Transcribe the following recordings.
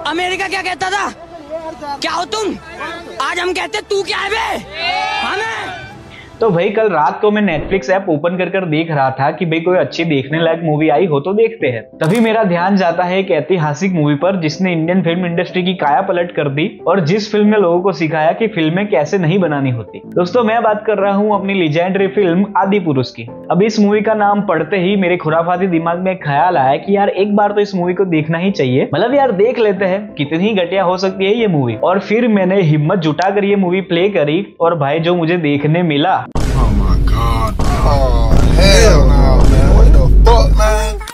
America क्या कहता था? क्या हो तुम? आज हम कहते तू क्या है बे? हमें तो भाई कल रात को मैं नेटफ्लिक्स ऐप ओपन कर देख रहा था कि भाई कोई अच्छी देखने लायक मूवी आई हो तो देखते हैं। तभी मेरा ध्यान जाता है एक ऐतिहासिक मूवी पर जिसने इंडियन फिल्म इंडस्ट्री की काया पलट कर दी और जिस फिल्म ने लोगों को सिखाया कि फिल्में कैसे नहीं बनानी होती। दोस्तों मैं बात कर रहा हूँ अपनी लीजेंडरी फिल्म आदि पुरुष की। अब इस मूवी का नाम पढ़ते ही मेरे खुराफाती दिमाग में एक ख्याल आया कि यार एक बार तो इस मूवी को देखना ही चाहिए, मतलब यार देख लेते हैं कितनी घटिया हो सकती है ये मूवी। और फिर मैंने हिम्मत जुटाकर ये मूवी प्ले करी और भाई जो मुझे देखने मिला,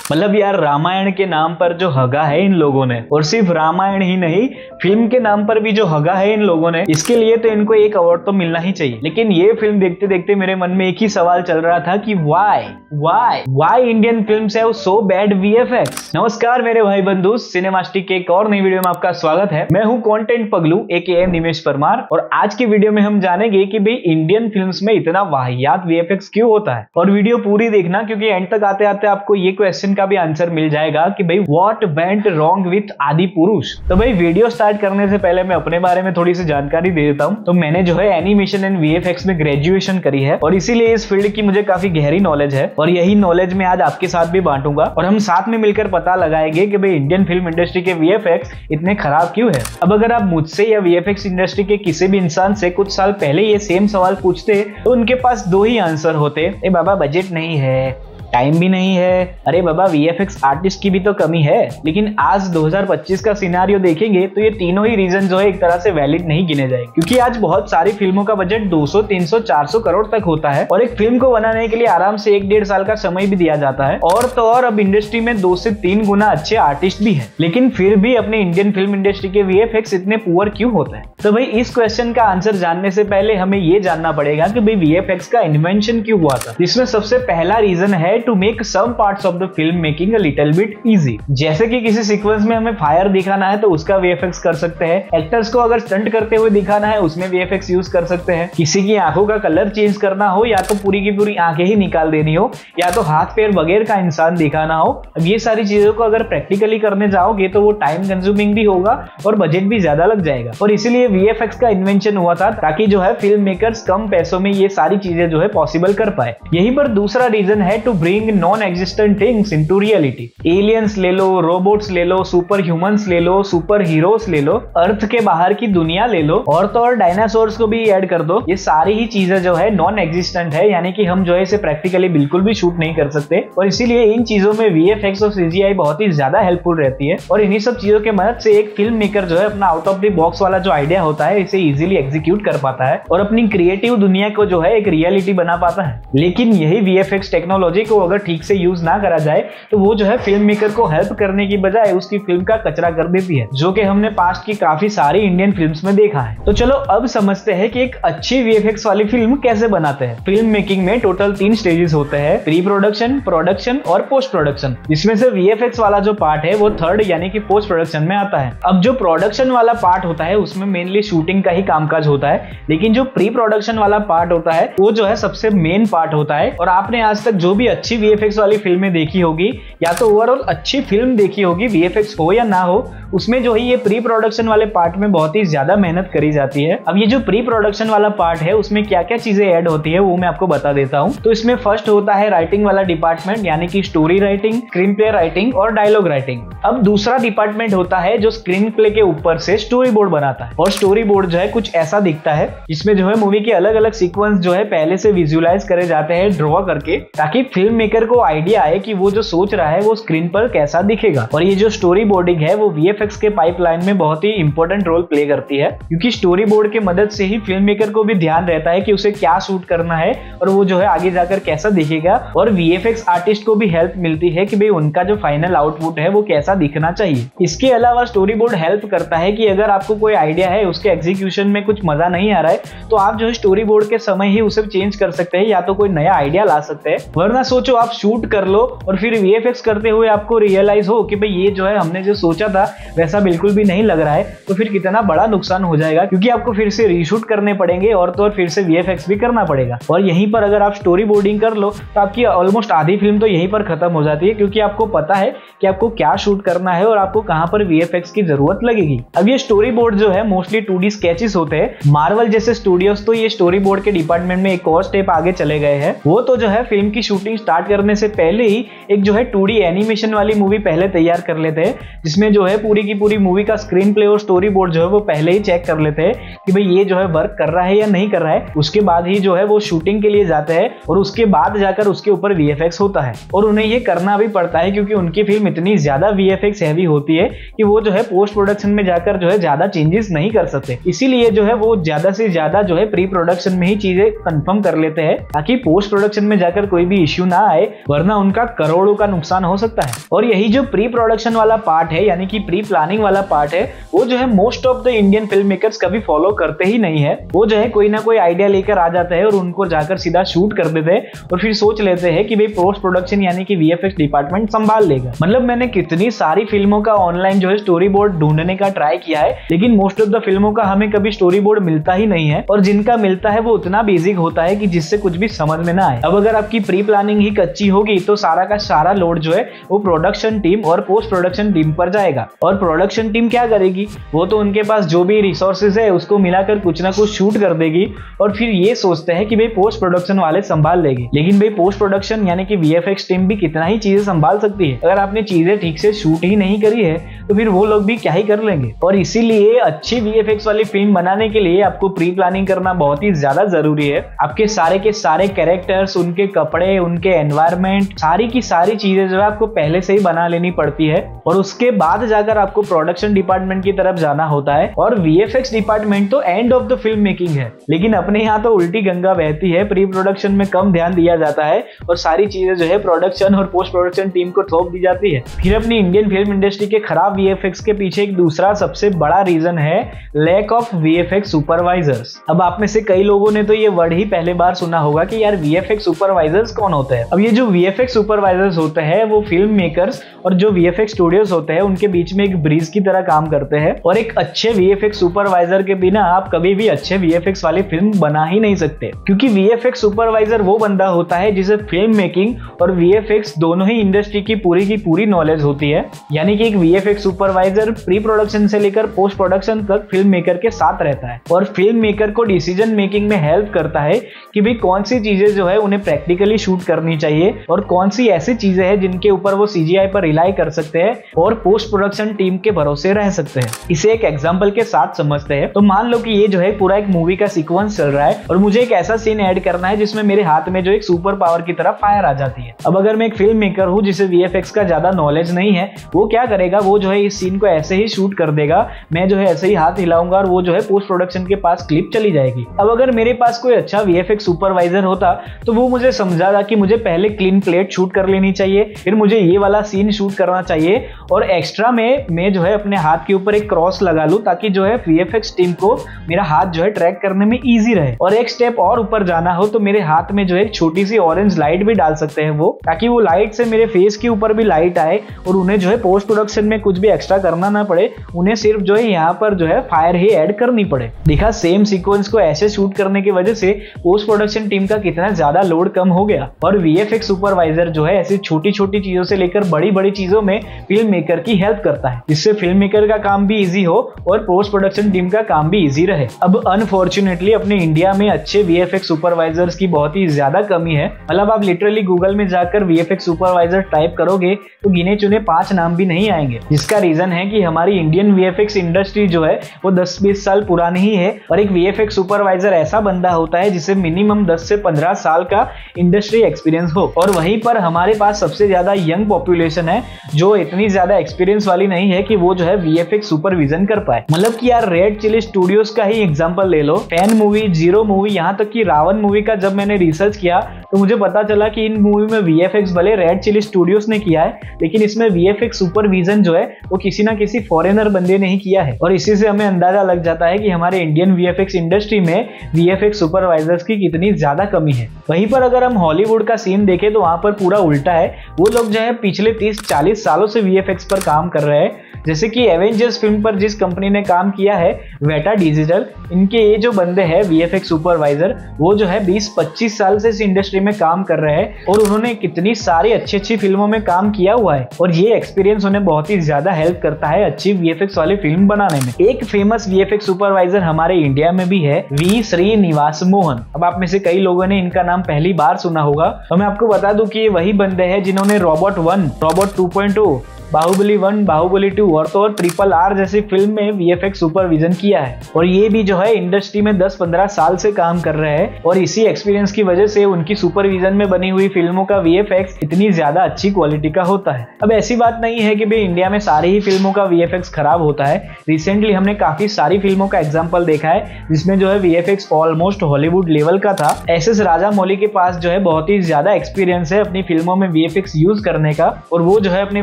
मतलब यार रामायण के नाम पर जो हगा है इन लोगों ने, और सिर्फ रामायण ही नहीं फिल्म के नाम पर भी जो हगा है इन लोगों ने, इसके लिए तो इनको एक अवार्ड तो मिलना ही चाहिए। लेकिन ये फिल्म देखते देखते मेरे मन में एक ही सवाल चल रहा था कि why Indian films have so bad VFX. नमस्कार मेरे भाई बंधु, सिनेमास्टिक के एक और नई वीडियो में आपका स्वागत है। मैं हूं कंटेंट पगलू एके निमेश परमार और आज की वीडियो में हम जानेंगे कि भाई इंडियन फिल्म्स में इतना वाहियात वीएफएक्स क्यों होता है। और वीडियो पूरी देखना क्योंकि एंड तक आते आते आपको ये क्वेश्चन का भी आंसर मिल जाएगा कि भाई व्हाट वेंट रॉन्ग विथ आदि पुरुष। तो भाई वीडियो स्टार्ट करने से पहले मैं अपने बारे में थोड़ी सी जानकारी दे देता हूं। तो मैंने जो है एनिमेशन एंड वीएफएक्स में ग्रेजुएशन करी है और इसीलिए इस फील्ड की मुझे काफी गहरी नॉलेज है और यही नॉलेज मैं आज आपके साथ भी बांटूंगा और हम साथ में मिलकर पता लगाएंगे कि भाई इंडियन फिल्म इंडस्ट्री के वीएफएक्स इतने खराब क्यों है। अब अगर आप मुझसे या वीएफएक्स इंडस्ट्री के किसी भी इंसान से कुछ साल पहले ये सेम सवाल पूछते तो उनके पास दो ही आंसर होते, ए बाबा बजट नहीं है, टाइम भी नहीं है, अरे बाबा वीएफएक्स आर्टिस्ट की भी तो कमी है। लेकिन आज 2025 का सिनारियो देखेंगे तो ये तीनों ही रीजन जो है एक तरह से वैलिड नहीं गिने जाएंगे, क्योंकि आज बहुत सारी फिल्मों का बजट 200, 300, 400 करोड़ तक होता है और एक फिल्म को बनाने के लिए आराम से 1-1.5 साल का समय भी दिया जाता है। और तो और अब इंडस्ट्री में 2 से 3 गुना अच्छे आर्टिस्ट भी है, लेकिन फिर भी अपने इंडियन फिल्म इंडस्ट्री के वीएफएक्स इतने पुअर क्यों होते हैं। तो भाई इस क्वेश्चन का आंसर जानने से पहले हमें ये जानना पड़ेगा कि भाई वीएफएक्स का इन्वेंशन क्यों हुआ था। इसमें सबसे पहला रीजन है to make some parts of the film making a little bit easy. जैसे कि किसी सीक्वेंस में हमें फायर दिखाना है तो उसका वीएफएक्स कर सकते हैं, एक्टर्स को अगर स्टंट करते हुए दिखाना है उसमें वीएफएक्स यूज कर सकते हैं, किसी की आंखों का कलर चेंज करना हो या तो पूरी की पूरी आंखें ही निकाल देनी हो या तो हाथ पैर वगैरह का इंसान दिखाना हो। अब ये सारी चीजों को अगर प्रैक्टिकली करने जाओगे तो वो टाइम कंज्यूमिंग भी होगा और बजट भी ज्यादा लग जाएगा और इसीलिए वीएफएक्स का इन्वेंशन हुआ था ताकि जो है फिल्म मेकर्स कम पैसों में ये सारी चीजें जो है पॉसिबल कर पाए। यहीं पर दूसरा रीजन है to bring non existent things into reality. Aliens ले लो, रोबोट्स ले लो, सुपर ह्यूमंस ले लो, सुपर हीरोज ले लो, अर्थ के बाहर की दुनिया ले लो और तो और डायनासोर्स को भी ऐड कर दो। ये सारी ही चीजें जो है नॉन एग्जिस्टेंट है, यानी कि हम जो है इसे प्रैक्टिकली बिल्कुल भी शूट नहीं कर सकते और इसीलिए इन चीजों में वीएफएक्स और सीजीआई बहुत ही ज्यादा हेल्पफुल रहती है। और इन्हीं सब चीजों के मदद से एक फिल्म मेकर जो है अपना आउट ऑफ द बॉक्स वाला जो आइडिया होता है इसे इजीली एग्जीक्यूट कर पाता है और अपनी क्रिएटिव दुनिया को जो है एक रियलिटी बना पाता है। लेकिन यही वीएफएक्स टेक्नोलॉजी को अगर ठीक से यूज ना करा जाए तो वो जो है फिल्म मेकर को हेल्प करने की बजाय उसकी फिल्म का कचरा कर देती है, जो कि हमने पास्ट की काफी सारी इंडियन फिल्म्स में देखा है। तो चलो अब समझते हैं कि एक अच्छी वीएफएक्स वाली फिल्म कैसे बनाते हैं। फिल्म मेकिंग में टोटल 3 स्टेजेस होते हैं, प्री प्रोडक्शन, प्रोडक्शन और पोस्ट प्रोडक्शन। इसमें से वीएफएक्स वाला जो पार्ट है वो थर्ड यानी कि पोस्ट प्रोडक्शन में आता है। अब जो प्रोडक्शन वाला पार्ट होता है उसमें मेनली शूटिंग का ही कामकाज होता है, लेकिन जो प्री प्रोडक्शन वाला पार्ट होता है वो जो है सबसे मेन पार्ट होता है। और आपने आज तक जो भी अच्छी वीएफएक्स वाली फिल्में देखी होगी या तो ओवरऑल अच्छी फिल्म देखी होगी, वीएफएक्स हो या ना हो, उसमें जो है ये प्री प्रोडक्शन वाले पार्ट में बहुत ही ज्यादा मेहनत करी जाती है। अब ये जो प्री प्रोडक्शन वाला पार्ट है उसमें क्या क्या चीजें ऐड होती है वो मैं आपको बता देता हूँ। तो इसमें फर्स्ट होता है राइटिंग वाला डिपार्टमेंट, यानी कि story writing, screen play writing और डायलॉग राइटिंग। अब दूसरा डिपार्टमेंट होता है जो स्क्रीन प्ले के ऊपर से स्टोरी बोर्ड बनाता है और स्टोरी बोर्ड जो है कुछ ऐसा दिखता है जिसमें जो है मूवी के अलग अलग सीक्वेंस जो है पहले से विजुअलाइज करे जाते हैं ड्रॉ करके, ताकि फिल्म मेकर को आइडिया आए कि वो जो सोच रहा है वो स्क्रीन पर कैसा दिखेगा। और ये जो स्टोरी बोर्डिंग है वो वीएफएक्स के पाइपलाइन में बहुत ही इंपॉर्टेंट रोल प्ले करती है, क्योंकि स्टोरी बोर्ड के मदद से ही फिल्म मेकर को भी ध्यान रहता है कि उसे क्या शूट करना है और वो जो है आगे जाकर कैसा दिखेगा। और वीएफएक्स आर्टिस्ट को भी हेल्प मिलती है कि भाई उनका जो फाइनल आउटपुट है वो कैसा दिखना चाहिए। इसके अलावा स्टोरी बोर्ड हेल्प करता है कि अगर आपको कोई आइडिया है उसके एग्जीक्यूशन में कुछ मजा नहीं आ रहा है तो आप जो है स्टोरी बोर्ड के समय ही उसे चेंज कर सकते हैं या तो कोई नया आइडिया ला सकते हैं। वरना सोचो आप शूट कर लो और फिर वीएफएक्स करते हुए आपको रियलाइज हो कि भाई ये जो है हमने जो सोचा था वैसा बिल्कुल भी नहीं लग रहा है, तो फिर कितना बड़ा नुकसान हो जाएगा, क्योंकि आपको फिर से रीशूट करने पड़ेंगे और तो और फिर से वीएफएक्स भी करना पड़ेगा। और यहीं पर अगर आप स्टोरी बोर्डिंग कर लो तो आपकी ऑलमोस्ट आधी फिल्म तो यहीं पर खत्म हो जाती है, क्योंकि आपको पता है कि आपको क्या शूट करना है और आपको कहां पर वीएफएक्स की जरूरत लगेगी। अब ये स्टोरी बोर्ड जो है मोस्टली 2D स्केचेस होते हैं। मार्वल जैसे स्टूडियोज तो ये स्टोरी बोर्ड के डिपार्टमेंट में एक और स्टेप आगे चले गए हैं। वो तो जो है फिल्म की शूटिंग स्टार्ट करने से पहले ही एक जो है 2D एनिमेशन वाली मूवी पहले तैयार कर लेते हैं, जिसमें जो है पूरी की पूरी मूवी का स्क्रीन प्ले और स्टोरी बोर्ड जो है वो पहले ही चेक कर लेते हैं कि भाई ये जो है वर्क कर रहा है या नहीं कर रहा है। उसके बाद ही जो है वो शूटिंग के लिए जाते हैं और उसके बाद जाकर उसके ऊपर वीएफएक्स होता है। और उन्हें ये करना भी पड़ता है क्योंकि उनकी फिल्म इतनी ज्यादा वीएफएक्स हैवी होती है कि वो जो है पोस्ट प्रोडक्शन में जाकर जो है ज्यादा चेंजेस नहीं कर सकते। इसीलिए जो है वो ज्यादा से ज्यादा जो है प्री प्रोडक्शन में ही चीजें कंफर्म कर लेते हैं ताकि पोस्ट प्रोडक्शन में जाकर कोई भी इश्यू ना आए, वरना उनका करोड़ों का नुकसान हो सकता है। और यही जो प्री प्रोडक्शन वाला पार्ट है यानी कि प्री प्लानिंग वाला पार्ट है, वो जो है most of the Indian film makers कभी फॉलो करते ही नहीं है। वो जो है कोई ना कोई आइडिया लेकर आ जाता है और उनको जाकर सीधा शूट कर देते हैं और फिर सोच लेते हैं कि भाई पोस्ट प्रोडक्शन यानी कि वीएफएक्स डिपार्टमेंट संभाल लेगा। मतलब मैंने कितनी सारी फिल्मों का ऑनलाइन जो है स्टोरी बोर्ड ढूंढने का ट्राई किया है, लेकिन मोस्ट ऑफ द फिल्मों का हमें कभी स्टोरी बोर्ड मिलता ही नहीं है, और जिनका मिलता है वो उतना बेसिक होता है कि जिससे कुछ भी समझ में ना आए। अब अगर आपकी प्री प्लानिंग ही कच्ची होगी तो सारा का सारा लोड जो है वो प्रोडक्शन टीम और पोस्ट प्रोडक्शन टीम पर जाएगा। और प्रोडक्शन टीम क्या करेगी, वो तो उनके पास जो भी रिसोर्सेज है उसको मिलाकर कुछ ना कुछ शूट कर देगी और फिर ये सोचते हैं कि भाई पोस्ट प्रोडक्शन वाले संभाल लेंगे। लेकिन भाई पोस्ट प्रोडक्शन यानी कि वीएफएक्स टीम भी कितना ही चीजें संभाल सकती है। अगर आपने चीजें ठीक से शूट ही नहीं करी है तो फिर वो लोग भी क्या ही कर लेंगे। और इसीलिए अच्छी वीएफएक्स वाली फिल्म बनाने के लिए आपको प्री प्लानिंग करना बहुत ही ज्यादा जरूरी है। आपके सारे के सारे कैरेक्टर्स, उनके कपड़े, उनके एनवायरनमेंट, सारी की सारी चीजें जो है आपको पहले से ही बना लेनी पड़ती है और उसके बाद जाकर आपको प्रोडक्शन डिपार्टमेंट की तरफ जाना होता है। और वीएफएक्स डिपार्टमेंट तो end of the film making है, लेकिन अपने यहाँ तो उल्टी गंगा बहती है। प्री प्रोडक्शन में कम ध्यान दिया जाता है और सारी चीजें जो है प्रोडक्शन और पोस्ट प्रोडक्शन टीम को थोप दी जाती है। फिर अपनी इंडियन फिल्म इंडस्ट्री के खराब वीएफएक्स के पीछे एक दूसरा सबसे बड़ा रीजन है लैक ऑफ वीएफएक्स सुपरवाइजर्स। अब आप में से कई लोगों ने तो ये वर्ड ही पहले बार सुना होगा कि यार वीएफएक्स सुपरवाइजर्स कौन होते हैं। अब ये जो वीएफएक्स सुपरवाइजर्स होते हैं वो फिल्म मेकर्स और जो वीएफएक्स स्टूडियोज होते हैं उनके बीच में एक ब्रिज की तरह काम करते हैं। और एक अच्छे वीएफएक्स सुपरवाइजर के बिना आप कभी भी अच्छे वीएफएक्स वाली फिल्म बना ही नहीं सकते, क्योंकि वीएफएक्स सुपरवाइजर वो बंदा होता है जिसे फिल्म मेकिंग और वीएफएक्स दोनों ही इंडस्ट्री की पूरी नॉलेज होती है। यानी कि एक वीएफएक्स सुपरवाइजर प्री प्रोडक्शन से लेकर पोस्ट प्रोडक्शन तक फिल्म मेकर के साथ रहता है और फिल्म मेकर को डिसीजन मेकिंग में हेल्प करता है कि भाई कौन सी चीजें जो है उन्हें प्रैक्टिकली शूट करनी चाहिए और कौन सी ऐसी चीजें हैं जिनके ऊपर वो सीजीआई पर रिलाई कर सकते हैं और पोस्ट प्रोडक्शन टीम के भरोसे रह सकते हैं। इसे एक एग्जांपल के साथ समझते हैं। तो मान लो कि ये जो है पूरा एक मूवी का सीक्वेंस चल रहा है और मुझे एक ऐसा सीन ऐड करना है जिसमें मेरे हाथ में जो एक सुपर पावर की तरह फायर आ जाती है। अब अगर मैं एक फिल्म मेकर हूँ जिसे वीएफएक्स का ज्यादा नॉलेज नहीं है, वो क्या करेगा, वो जो है इस सीन को ऐसे ही शूट कर देगा। मैं जो है ऐसे ही हाथ हिलाऊंगा और वो जो है पोस्ट प्रोडक्शन के पास क्लिप चली जाएगी। अब अगर मेरे पास कोई अच्छा वीएफएक्स सुपरवाइजर होता तो वो मुझे समझाता कि मुझे पहले क्लीन प्लेट शूट कर लेनी चाहिए, फिर मुझे ये वाला सीन शूट करना चाहिए और एक्स्ट्रा में मैं जो है अपने हाथ के ऊपर एक क्रॉस लगा लूं ताकि जो है वीएफएक्स टीम को मेरा हाथ जो है ट्रैक करने में इजी रहे। और एक स्टेप और ऊपर जाना हो तो मेरे हाथ में जो है एक छोटी सी ऑरेंज लाइट भी डाल सकते हैं वो, ताकि वो लाइट से मेरे फेस के ऊपर भी लाइट आए और उन्हें जो है पोस्ट प्रोडक्शन में कुछ भी एक्स्ट्रा करना ना पड़े, उन्हें सिर्फ जो है यहाँ पर जो है फायर ही ऐड करनी पड़े। देखा, सेम सीक्वेंस को ऐसे शूट करने की वजह से पोस्ट प्रोडक्शन टीम का कितना ज्यादा लोड कम हो गया। और वीएफएक्स सुपरवाइजर जो है ऐसी छोटी छोटी चीजों से लेकर बड़ी बड़ी चीजों में फिल्म मेकर की हेल्प करता है, जिससे फिल्म मेकर का काम भी इजी हो और पोस्ट प्रोडक्शन टीम का काम भी इजी रहे। अब अनफॉर्चुनेटली अपने इंडिया में अच्छे वीएफएक्स सुपरवाइजर्स की बहुत ही ज्यादा कमी है। मतलब आप लिटरली गूगल में जाकर वीएफएक्स सुपरवाइजर टाइप करोगे तो गिने चुने 5 नाम भी नहीं आएंगे। जिसका रीजन है कि हमारी इंडियन वीएफएक्स इंडस्ट्री जो है वो 10-20 साल पुरानी ही है और एक वीएफएक्स सुपरवाइजर ऐसा बंदा होता है जिसे मिनिमम 10 से 15 साल का इंडस्ट्री एक्सपीरियंस हो। और वहीं पर हमारे पास सबसे ज्यादा यंग पॉपुलेशन है जो इतनी ज्यादा एक्सपीरियंस वाली नहीं है कि वो जो है वीएफएक्स सुपरविजन कर पाए। मतलब कि यार रेड चिली स्टूडियोज का ही एग्जांपल ले लो, 10 मूवी, 0 मूवी, यहाँ तक कि रावण मूवी का जब मैंने रिसर्च किया तो मुझे पता चला कि इन मूवी में VFX भले रेड चिली स्टूडियोज ने किया है, लेकिन इसमें VFX सुपरविजन जो है वो किसी ना किसी फॉरेनर बंदे ने ही किया है। और इसी से हमें अंदाजा लग जाता है कि हमारे इंडियन VFX इंडस्ट्री में VFX सुपरवाइजर्स की कितनी ज्यादा कमी है। वहीं पर अगर हम हॉलीवुड का सीन देखें तो वहां पर पूरा उल्टा है। वो लोग जो है पिछले 30-40 सालों से VFX पर काम कर रहे हैं। जैसे कि एवेंजर्स फिल्म पर जिस कंपनी ने काम किया है वेटा डिजिटल, इनके ये जो बंदे हैं VFX सुपरवाइजर, वो जो है 20-25 साल से इस इंडस्ट्री में काम कर रहे हैं और उन्होंने कितनी सारी अच्छी फिल्मों में काम किया हुआ है और ये एक्सपीरियंस उन्हें बहुत ही ज्यादा हेल्प करता है अच्छी VFX वाली फिल्म बनाने में। एक फेमस VFX सुपरवाइजर हमारे इंडिया में भी है, V श्रीनिवास मोहन। अब आप में से कई लोगों ने इनका नाम पहली बार सुना होगा, तो मैं आपको बता दूं कि ये वही बंदे हैं जिन्होंने रोबोट 1, रोबोट 2.0, बाहुबली 1, बाहुबली 2 और तो और RRR जैसी फिल्म में VFX सुपरविजन किया है। और ये भी जो है इंडस्ट्री में 10-15 साल से काम कर रहे हैं और इसी एक्सपीरियंस की वजह से उनकी सुपरविजन में बनी हुई फिल्मों का VFX इतनी ज्यादा अच्छी क्वालिटी का होता है। अब ऐसी बात नहीं है कि भाई इंडिया में सारी ही फिल्मों का VFX खराब होता है। रिसेंटली हमने काफी सारी फिल्मों का एग्जाम्पल देखा है जिसमें जो है VFX ऑलमोस्ट हॉलीवुड लेवल का था। SS राजामौली के पास जो है बहुत ही ज्यादा एक्सपीरियंस है अपनी फिल्मों में VFX यूज करने का और वो जो है अपनी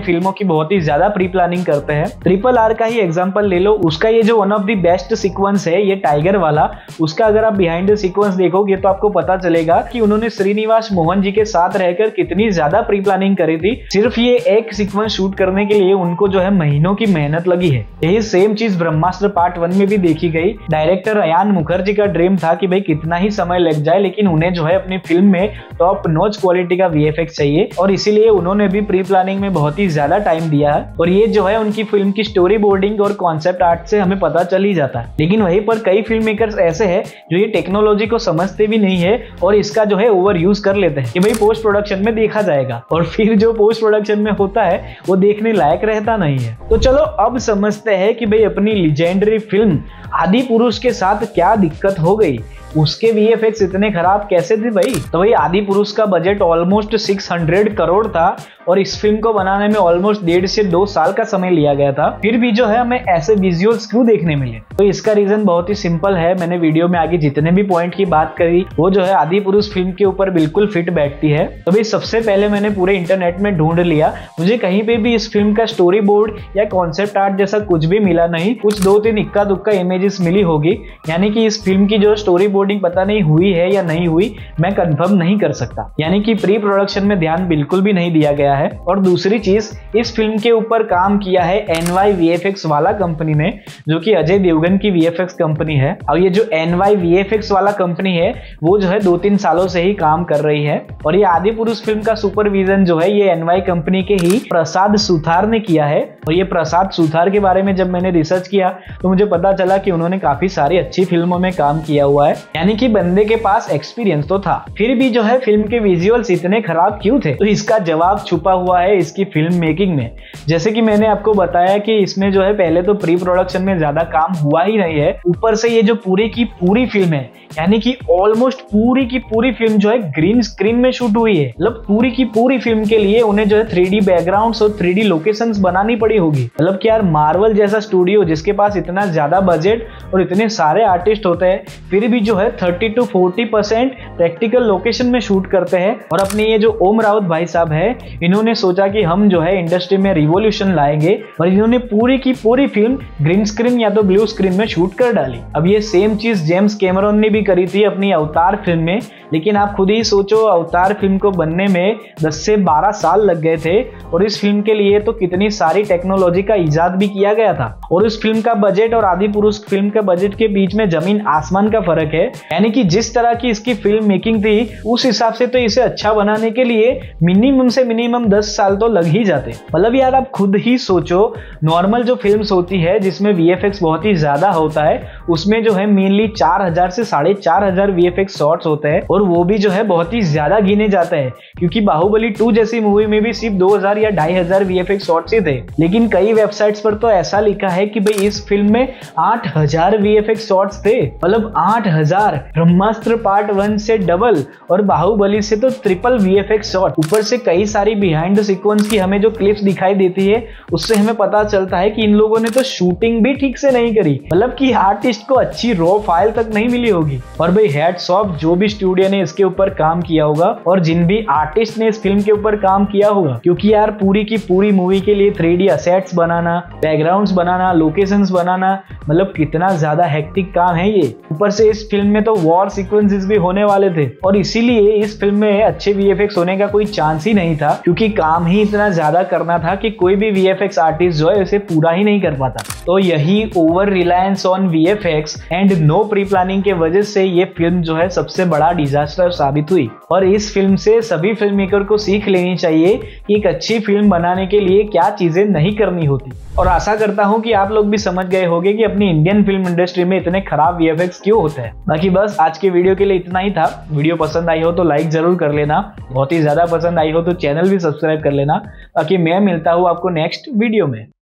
फिल्मों की बहुत ही ज्यादा प्री प्लानिंग करते हैं। RRR का ही एग्जांपल ले लो, उसका ये जो one of the best sequence है ये टाइगर वाला, उसका अगर आप बिहाइंड द सीक्वेंस देखोगे तो आपको पता चलेगा कि उन्होंने श्रीनिवास मोहन जी के साथ रहकर कितनी ज्यादा प्री प्लानिंग करी थी। सिर्फ ये एक सीक्वेंस शूट करने के लिए उनको जो है महीनों की मेहनत लगी है। यही सेम चीज ब्रह्मास्त्र पार्ट 1 में भी देखी गई। डायरेक्टर अयान मुखर्जी का ड्रीम था कि भाई कितना ही समय लग जाए लेकिन उन्हें जो है अपनी फिल्म में टॉप नॉच क्वालिटी का VFX चाहिए और इसीलिए उन्होंने भी प्री प्लानिंग में बहुत ही ज्यादा टाइम दिया है और ये जो है उनकी फिल्म की स्टोरी बोर्डिंग और कॉन्सेप्ट आर्ट से हमें पता चल ही जाता है। लेकिन वहीं पर कई फिल्म मेकर्स ऐसे हैं जो ये टेक्नोलॉजी को समझते भी नहीं है और इसका जो है ओवर यूज कर लेते हैं कि भाई पोस्ट प्रोडक्शन में देखा जाएगा और फिर जो पोस्ट प्रोडक्शन में होता है वो देखने लायक रहता नहीं है। तो चलो अब समझते हैं कि भाई अपनी लीजेंडरी फिल्म आदि पुरुष के साथ क्या दिक्कत हो गई, उसके VFX इतने खराब कैसे थे भाई। तो भाई आदि पुरुष का बजट ऑलमोस्ट 600 करोड़ था और इस फिल्म को बनाने में ऑलमोस्ट 1.5 से 2 साल का समय लिया गया था। फिर भी जो है हमें ऐसे विजुअल्स क्यों देखने मिले, तो इसका रीजन बहुत ही सिंपल है। मैंने वीडियो में आगे जितने भी पॉइंट की बात करी वो जो है आदि पुरुष फिल्म के ऊपर बिल्कुल फिट बैठती है। तो भाई सबसे पहले मैंने पूरे इंटरनेट में ढूंढ लिया, मुझे कहीं पे भी इस फिल्म का स्टोरी बोर्ड या कॉन्सेप्ट आर्ट जैसा कुछ भी मिला नहीं। कुछ 2-3 इक्का दुक्का इमेजेस मिली होगी, यानी कि इस फिल्म की जो स्टोरी बोर्डिंग पता नहीं हुई है या नहीं हुई मैं कंफर्म नहीं कर सकता, यानी कि प्री प्रोडक्शन में ध्यान बिल्कुल भी नहीं दिया गया है। और दूसरी चीज, इस फिल्म के ऊपर काम किया है NY VFX वाला कंपनी ने, जो कि अजय देवगन की VFX कंपनी है। और ये जो NY VFX वाला कंपनी है वो जो है 2-3 सालों से ही काम कर रही है और ये आदि पुरुष फिल्म का सुपरविजन जो है ये NY कंपनी के ही प्रसाद सुथार ने किया है। और ये प्रसाद सुथार के बारे में जब मैंने रिसर्च किया तो मुझे पता चला कि उन्होंने काफी सारी अच्छी फिल्मों में काम किया हुआ है, यानी कि बंदे के पास एक्सपीरियंस तो था। फिर भी जो है फिल्म के विजुअल्स इतने खराब क्यों थे, तो इसका जवाब छुपा हुआ है इसकी फिल्म मेकिंग में। जैसे कि मैंने आपको बताया कि इसमें जो है पहले तो प्री प्रोडक्शन में ज्यादा काम हुआ ही नहीं है, ऊपर से ये जो पूरी की पूरी फिल्म है, यानी कि ऑलमोस्ट पूरी की पूरी फिल्म जो है ग्रीन स्क्रीन में शूट हुई है। मतलब पूरी की पूरी फिल्म के लिए उन्हें जो है 3D बैकग्राउंड्स और 3D लोकेशंस बनानी पड़ी होगी। मतलब कि यार मार्वल जैसा स्टूडियो जिसके पास इतना ज्यादा बजट और इतने सारे आर्टिस्ट होते हैं, फिर भी जो है 30-40% प्रैक्टिकल लोकेशन में शूट करते हैं। और अपने ये जो ओम राउत भाई साहब है, इन्होंने सोचा कि हम जो है इंडस्ट्री में रिवॉल्यूशन लाएंगे और इन्होंने पूरी की पूरी फिल्म ग्रीन स्क्रीन या तो ब्लू स्क्रीन में शूट कर डाली। अब ये सेम चीज जेम्स कैमरॉन ने भी करी थी अपनी अवतार फिल्म में, लेकिन आप खुद ही सोचो अवतार फिल्म को बनने में 10 से 12 साल लग गए थे और इस फिल्म के लिए तो कितनी सारी टेक्नोलॉजी का इजाद भी किया गया था। और इस फिल्म का बजट और आदि पुरुष फिल्म के बजट के बीच में जमीन आसमान का फर्क है, यानी कि जिस तरह की इसकी फिल्म मेकिंग थी उस हिसाब से तो इसे अच्छा बनाने के लिए मिनिमम से मिनिमम 10 साल तो लग ही जाते। मतलब यार आप खुद ही सोचो, नॉर्मल जो फिल्म्स होती है जिसमें VFX बहुत ही ज्यादा होता है उसमें जो है मेनली 4000 से 4500 VFX शॉट्स होते हैं और वो भी जो है बहुत ही ज्यादा गिने जाते हैं, क्योंकि बाहुबली 2 जैसी मूवी में भी सिर्फ 2000 या 2500 VFX शॉट्स ही थे। लेकिन कई वेबसाइट्स पर तो ऐसा लिखा है कि भाई इस फिल्म में 8000 VFX शॉट्स थे। मतलब 8000, ब्रह्मास्त्र पार्ट 1 से डबल और बाहुबली से तो ट्रिपल VFX शॉट, ऊपर से कई सारी बिहाइंड द सीक्वेंस की हमें जो क्लिप्स दिखाई देती है उससे हमें पता चलता है कि इन लोगों ने तो शूटिंग भी ठीक से नहीं करी, मतलब कि आर्टिस्ट को अच्छी रॉ फाइल तक नहीं मिली होगी। और भाई हैट्स ऑफ जो भी स्टूडियो ने इसके ऊपर काम किया होगा और जिन भी आर्टिस्ट ने इस फिल्म के ऊपर काम किया होगा, क्योंकि यार पूरी की पूरी मूवी के लिए 3D असेट्स बनाना, बैकग्राउंड्स बनाना, लोकेशंस बनाना, मतलब कितना ज्यादा हेक्टिक काम है ये। ऊपर से इस फिल्म में तो वॉर सीक्वेंसेस भी होने वाले थे और इसीलिए इस फिल्म में अच्छे VFX होने का कोई चांस ही नहीं था, क्योंकि काम ही इतना ज्यादा करना था कि कोई भी VFX आर्टिस्ट जो है इसे पूरा ही नहीं कर पाता। तो यही over reliance on VFX and no pre planning के वजह से ये फिल्म जो है सबसे बड़ा डिजास्टर साबित हुई। और इस फिल्म से सभी फिल्म मेकर को सीख लेनी चाहिए कि एक अच्छी फिल्म बनाने के लिए क्या चीजें नहीं करनी होती। और आशा करता हूं कि आप लोग भी समझ गए होंगे कि अपनी इंडियन फिल्म इंडस्ट्री में इतने खराब VFX क्यों होते हैं। बाकी बस आज के वीडियो के लिए इतना ही था। वीडियो पसंद आई हो तो लाइक जरूर कर लेना, बहुत ही ज्यादा पसंद आई हो तो चैनल भी सब्सक्राइब कर लेना। बाकी मैं मिलता हूँ आपको नेक्स्ट वीडियो में।